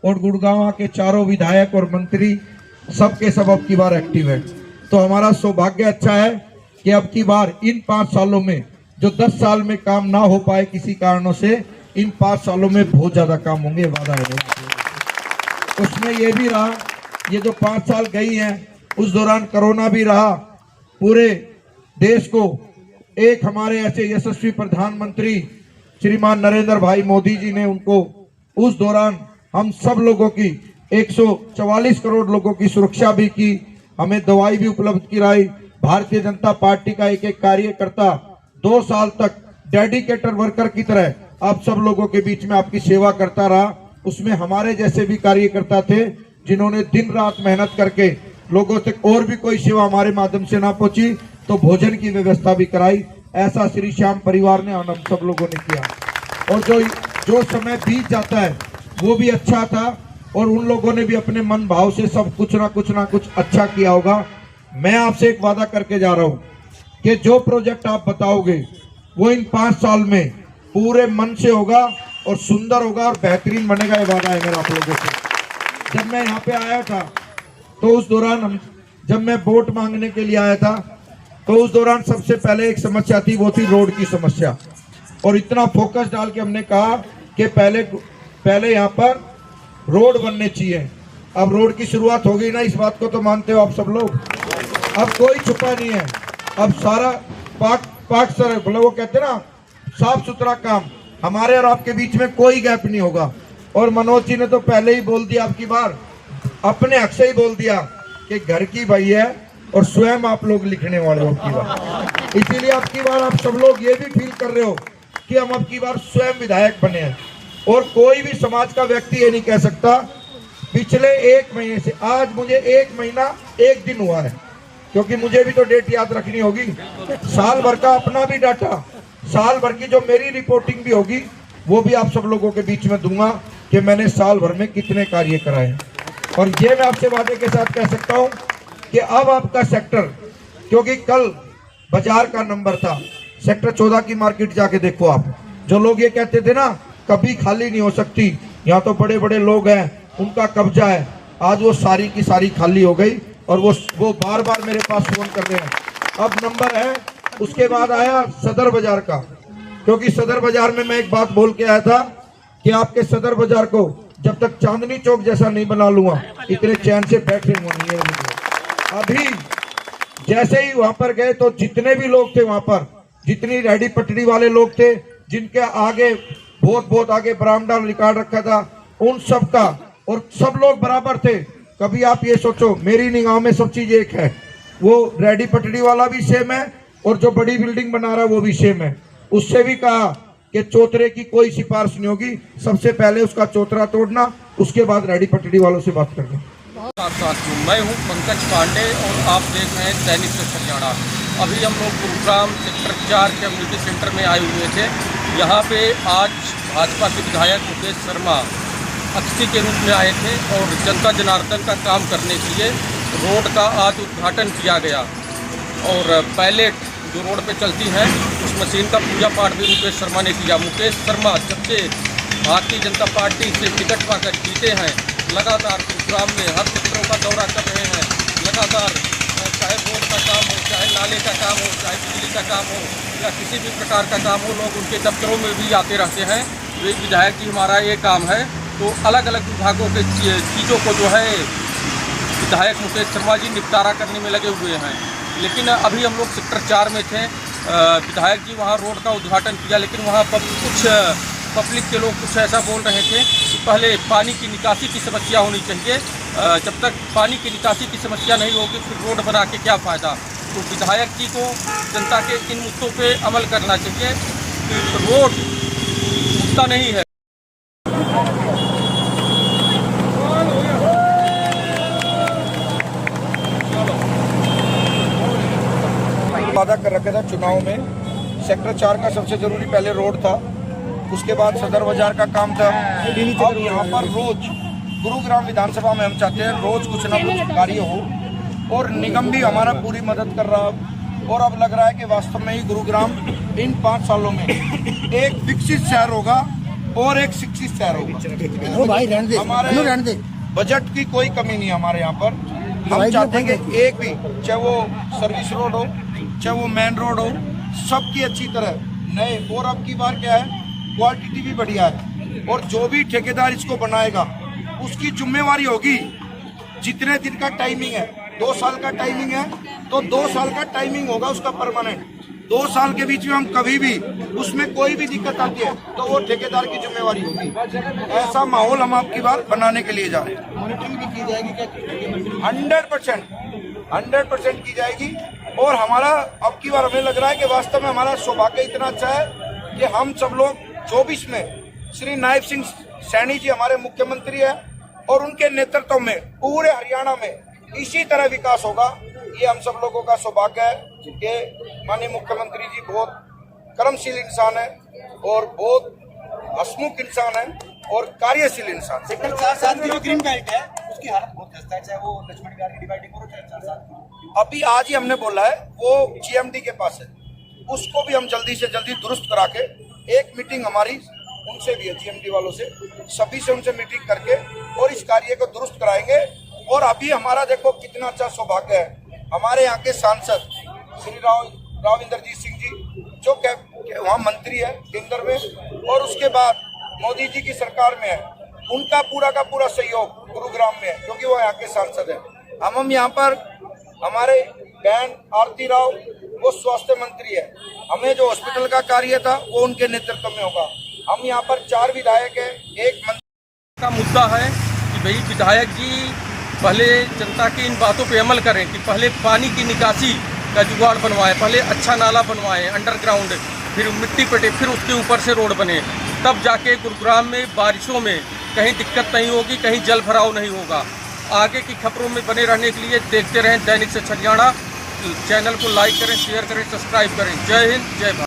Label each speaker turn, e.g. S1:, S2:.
S1: और गुड़गांव के चारों विधायक और मंत्री सबके सब अब की बार एक्टिव है। तो हमारा सौभाग्य अच्छा है कि अब की बार इन 5 सालों में जो 10 साल में काम ना हो पाए किसी कारणों से, इन 5 सालों में बहुत ज्यादा काम होंगे, वादा है। उसमें ये भी रहा, ये जो 5 साल गई हैं उस दौरान कोरोना भी रहा। पूरे देश को एक हमारे ऐसे यशस्वी प्रधानमंत्री श्रीमान नरेंद्र भाई मोदी जी ने उनको उस दौरान हम सब लोगों की 144 करोड़ लोगों की सुरक्षा भी की, हमें दवाई भी उपलब्ध कराई। भारतीय जनता पार्टी का एक एक कार्यकर्ता 2 साल तक डेडिकेटेड वर्कर की तरह आप सब लोगों के बीच में आपकी सेवा करता रहा। उसमें हमारे जैसे भी कार्यकर्ता थे जिन्होंने दिन रात मेहनत करके लोगों तक और भी कोई सेवा हमारे माध्यम से ना पहुंची तो भोजन की व्यवस्था भी कराई। ऐसा श्री श्याम परिवार ने हम सब लोगों ने किया। और जो समय बीत जाता है वो भी अच्छा था और उन लोगों ने भी अपने मन भाव से सब कुछ ना कुछ अच्छा किया होगा। मैं आपसे एक वादा करके जा रहा हूं कि जो प्रोजेक्ट आप बताओगे वो इन 5 साल में पूरे मन से होगा और सुंदर होगा और बेहतरीन बनेगा, ये वादा है मेरा आप लोगों से। जब मैं यहाँ पे आया था तो उस दौरान जब मैं वोट मांगने के लिए आया था तो उस दौरान सबसे पहले एक समस्या थी, वो थी रोड की समस्या। और इतना फोकस डाल के हमने कहा कि पहले यहाँ पर रोड बनने चाहिए। अब रोड की शुरुआत हो गई ना, इस बात को तो मानते हो आप सब लोग। अब कोई छुपा नहीं है, अब सारा पाक सर बोले, वो कहते ना साफ सुथरा काम, हमारे और आपके बीच में कोई गैप नहीं होगा। और मनोज जी ने तो पहले ही बोल दिया, आपकी बार अपने हक से ही बोल दिया कि घर की भाई है और स्वयं आप लोग लिखने वाले हो आपकी बार। इसीलिए आपकी बार आप सब लोग ये भी फील कर रहे हो कि हम अब की बार स्वयं विधायक बने हैं। और कोई भी समाज का व्यक्ति ये नहीं कह सकता। पिछले 1 महीने से आज मुझे 1 महीना 1 दिन हुआ है, क्योंकि मुझे भी तो डेट याद रखनी होगी। साल भर का अपना भी डाटा, साल भर की जो मेरी रिपोर्टिंग भी होगी वो भी आप सब लोगों के बीच में दूंगा कि मैंने साल भर में कितने कार्य कराए हैं। और ये मैं आपसे वादे के साथ कह सकता हूं कि अब आपका सेक्टर, क्योंकि कल बाजार का नंबर था, सेक्टर 14 की मार्केट जाके देखो आप। जो लोग ये कहते थे ना कभी खाली नहीं हो सकती, यहाँ तो बड़े बड़े लोग हैं उनका कब्जा है, आज वो सारी की सारी खाली हो गई। और वो बार बार मेरे पास फोन कर रहे हैं। अब नंबर है। उसके बाद आया सदर बाजार का, क्योंकि सदर बाजार में मैं एक बात बोल के आया था कि आपके सदर बाजार को जब तक चांदनी चौक जैसा नहीं बना लूंगा इतने चैन से बैठे हुए नहीं है। अभी जैसे ही वहां पर गए तो जितने भी लोग थे वहां पर, जितनी रेडी पटरी वाले लोग थे जिनके आगे बहुत आगे बरामदा निकाल रखा था, उन सब का, और सब लोग बराबर थे। कभी आप ये सोचो, मेरी निगाह में सब चीज एक है, वो रेडी पटरी वाला भी सेम है और जो बड़ी बिल्डिंग बना रहा है वो भी सेम है। उससे भी कहा कि चौतरे की कोई सिफारिश नहीं होगी, सबसे पहले उसका चौतरा तोड़ना, उसके बाद रेडी पटरी वालों से बात करना।
S2: मैं हूं पंकज पांडे और आप देख रहे हैं दैनिक हरियाणा। अभी हम लोग गुरुग्राम सेक्टर 4 कम्युनिटी सेंटर में आए हुए थे। यहाँ पे आज भाजपा के विधायक मुकेश शर्मा अतिथि के रूप में आए थे और जनता जनार्दन का काम करने के लिए रोड का आज उद्घाटन किया गया। और पैलेट जो रोड पे चलती हैं उस मशीन का पूजा पाठ भी मुकेश शर्मा ने किया। मुकेश शर्मा जब से भारतीय जनता पार्टी से टिकट पाकर जीते हैं, लगातार गुरुग्राम में हर क्षेत्रों का दौरा कर रहे हैं। लगातार चाहे रोड का काम हो, चाहे नाले का काम हो, चाहे बिजली का काम हो या किसी भी प्रकार का काम हो, लोग उनके दफ्तरों में भी आते रहते हैं। तो एक विधायक जी हमारा ये काम है, तो अलग अलग विभागों के चीज़ों को जो है विधायक मुकेश शर्मा जी निपटारा करने में लगे हुए हैं। लेकिन अभी हम लोग सेक्टर 4 में थे, विधायक जी वहाँ रोड का उद्घाटन किया, लेकिन वहाँ पर कुछ पब्लिक के लोग कुछ ऐसा बोल रहे थे कि पहले पानी की निकासी की समस्या होनी चाहिए, जब तक पानी की निकासी की समस्या नहीं होगी फिर रोड बना के क्या फ़ायदा। तो विधायक जी को जनता के इन मुद्दों पे अमल करना चाहिए कि रोड मुद्दा नहीं है।
S1: वादा कर रखा था चुनाव में, सेक्टर 4 का सबसे जरूरी पहले रोड था, उसके बाद सदर बाजार का काम था। अब यहाँ पर रोज गुरुग्राम विधानसभा में हम चाहते हैं रोज कुछ ना कुछ कार्य हो और निगम भी हमारा पूरी मदद कर रहा है। और अब लग रहा है कि वास्तव में ही गुरुग्राम इन 5 सालों में एक विकसित शहर होगा और एक शिक्षित शहर होगा।
S3: ओ भाई रहने दे,
S1: हमारे
S3: रहने दे।
S1: बजट की कोई कमी नहीं है हमारे यहाँ पर। हम चाहते हैं कि एक भी, चाहे वो सर्विस रोड हो, चाहे वो मेन रोड हो, सबकी अच्छी तरह नए। और अब की बार क्या है, क्वालिटी भी बढ़िया है। और जो भी ठेकेदार इसको बनाएगा उसकी जिम्मेवारी होगी। जितने दिन का टाइमिंग है, 2 साल का टाइमिंग है, तो 2 साल का टाइमिंग होगा उसका परमानेंट। 2 साल के बीच में हम कभी भी उसमें कोई भी दिक्कत आती है तो वो ठेकेदार की जिम्मेवारी होगी। ऐसा माहौल हम आपकी बार बनाने के लिए जा रहे हैं।
S3: मॉनिटरिंग भी की जाएगी क्या?
S1: 100% की जाएगी। और हमारा अब की बार हमें लग रहा है कि वास्तव में हमारा सौभाग्य इतना अच्छा है कि हम सब लोग 24 में श्री नायब सिंह सैनी जी हमारे मुख्यमंत्री है और उनके नेतृत्व में पूरे हरियाणा में इसी तरह विकास होगा। ये हम सब लोगों का सौभाग्य है कि माननीय मुख्यमंत्री जी बहुत कर्मशील इंसान है और बहुत हसमुख इंसान है और कार्यशील इंसान।
S3: सेक्टर 4-7 की जो ग्रीन बेल्ट है उसकी हालत बहुत खस्ता है, चाहे वो लक्ष्मण गार्ड की डिवाइडिंग हो चाहे 4-7।
S1: अभी आज ही हमने बोला है वो GMD के पास है, उसको भी हम जल्दी से जल्दी दुरुस्त करा के, एक मीटिंग हमारी उनसे भी है, GMD वालों से, सभी से उनसे मीटिंग करके और इस कार्य को दुरुस्त कराएंगे। और अभी हमारा देखो कितना अच्छा सौभाग्य है, हमारे यहाँ के सांसद श्री राव इंद्रजीत सिंह जी जो वहाँ मंत्री है केंद्र में और उसके बाद मोदी जी की सरकार में है, उनका पूरा का पूरा सहयोग गुरुग्राम में है क्योंकि वो यहाँ के सांसद है। हम यहाँ पर हमारे बहन आरती राव वो स्वास्थ्य मंत्री है, हमें जो हॉस्पिटल का कार्य था वो उनके नेतृत्व में होगा। हम यहाँ पर 4 विधायक है, एक मंत्री
S2: का मुद्दा है कि भाई विधायक जी पहले जनता की इन बातों पे अमल करें कि पहले पानी की निकासी का जुगाड़ बनवाएं, पहले अच्छा नाला बनवाएं अंडरग्राउंड, फिर मिट्टी पटे, फिर उसके ऊपर से रोड बने, तब जाके गुरुग्राम में बारिशों में कहीं दिक्कत नहीं होगी, कहीं जल भराव नहीं होगा। आगे की खबरों में बने रहने के लिए देखते रहें दैनिक सच हरियाणा। चैनल को लाइक करें, शेयर करें, सब्सक्राइब करें। जय हिंद, जय भारत।